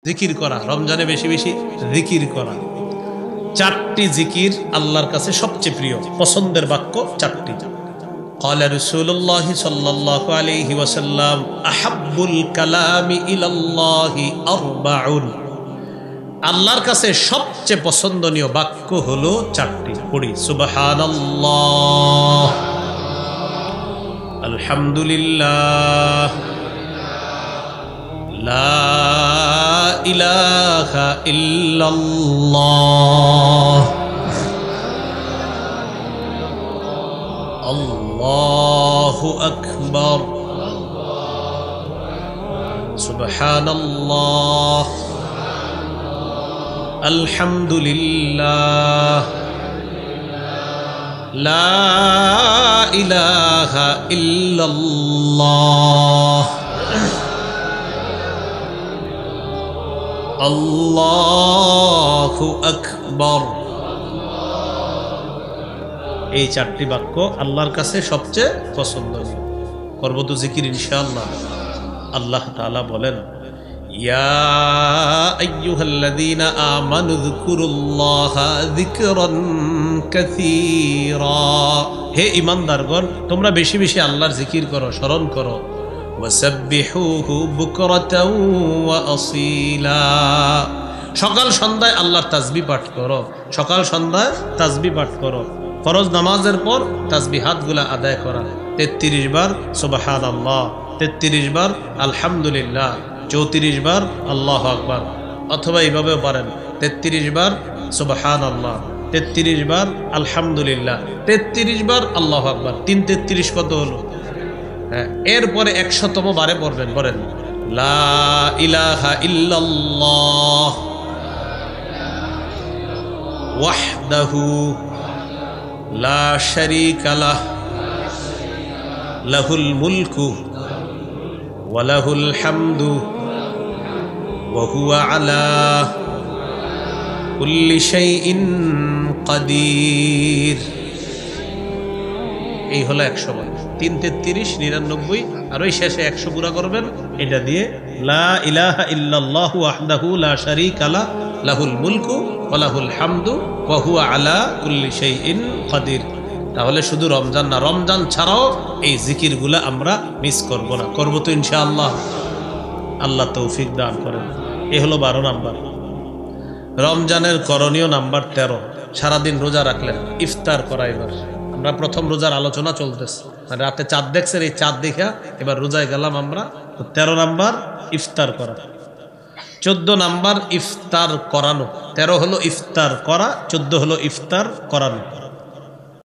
জিকির করা, রমজানে বেশি বেশি জিকির করা। চারটি জিকির আল্লাহর কাছে সবচেয়ে প্রিয়, পছন্দের বাক্য চারটি। قال رسول الله صلى الله عليه وسلم أحب الكلام إلى الله أربع। আল্লাহর কাছে সবচেয়ে পছন্দনীয় বাক্য হলো চারটি। পড়ি সুবহানাল্লাহ, আলহামদুলিল্লাহ, লা ইলাহা ইল্লাল্লাহ, আল্লাহু আকবার, সুবহানাল্লাহ, আলহামদুলিল্লাহ, লা ইলাহা ইল্লাল্লাহ, আল্লাহু আকবার। এই চারটি বাক্য আল্লাহর কাছে সবচেয়ে পছন্দনীয়। করব তো জিকির ইনশাআল্লাহ। আল্লাহ তাআলা বলেন, ইয়া আইয়ুহাল্লাযীনা আমানু যকুরুল্লাহা যিকরান কাসীরা। হে ঈমানদারগণ, তোমরা বেশি বেশি আল্লাহর জিকির করো, স্মরণ করো। ওয়াসাব্বিহুহু বুকরাতাও ওয়া আসীলা। সকাল সন্ধ্যায় আল্লাহর তাসবিহ পাঠ করো, সকাল সন্ধ্যায় তাসবিহ পাঠ করো। ফরজ নামাজের পর তাসবিহাতগুলা আদায় করা, 33 বার সুবহানাল্লাহ, 33 বার আলহামদুলিল্লাহ, 34 বার আল্লাহু আকবার। অথবা এইভাবেও পারেন, 33 বার সুবহানাল্লাহ, 33 বার আলহামদুলিল্লাহ, 33 বার আল্লাহু আকবার। 3 33 কত হলো? হ্যাঁ, এরপরে 100তম বারে পড়বেন, বলেন লা ইলাহা ইল্লাল্লাহ ওয়াহদাহু লা শারীকা লাহ লাহুল মুলকু ওয়া লাহুল হামদু ওয়া হুয়া আলা কুল্লি শাইইন কাদির। এই হলো 100 বার। 3 33 99, আর ওই শেষে 100 পুরা করবেন। এটা দিয়ে লা ইলাহা ইল্লাল্লাহু ওয়াহদাহু লা শারীকা লাহ লাহুল মুলকু ওয়া লাহুল হামদু ওয়া হুয়া আলা কুল্লি শাইইন কাদির। তাহলে শুধু রমজান না, রমজান ছাড়াও এই জিকিরগুলো আমরা মিস করব না। করব তো ইনশাআল্লাহ। আল্লাহ তৌফিক দান করেন। এই হলো 12 নাম্বার। রমজানের করণীয় নাম্বার 13, সারাদিন রোজা রাখলেন, ইফতার করা। এবার আমরা প্রথম রোজার আলোচনা চলতেছে, মানে রাতে চাঁদ দেখছেন, এই চাঁদ দেখা এবার রোজায় গেলাম আমরা। 13 নাম্বার ইফতার করা। 14 নাম্বার ইফতার করানো। 13 হলো ইফতার করা, 14 হলো ইফতার করানো।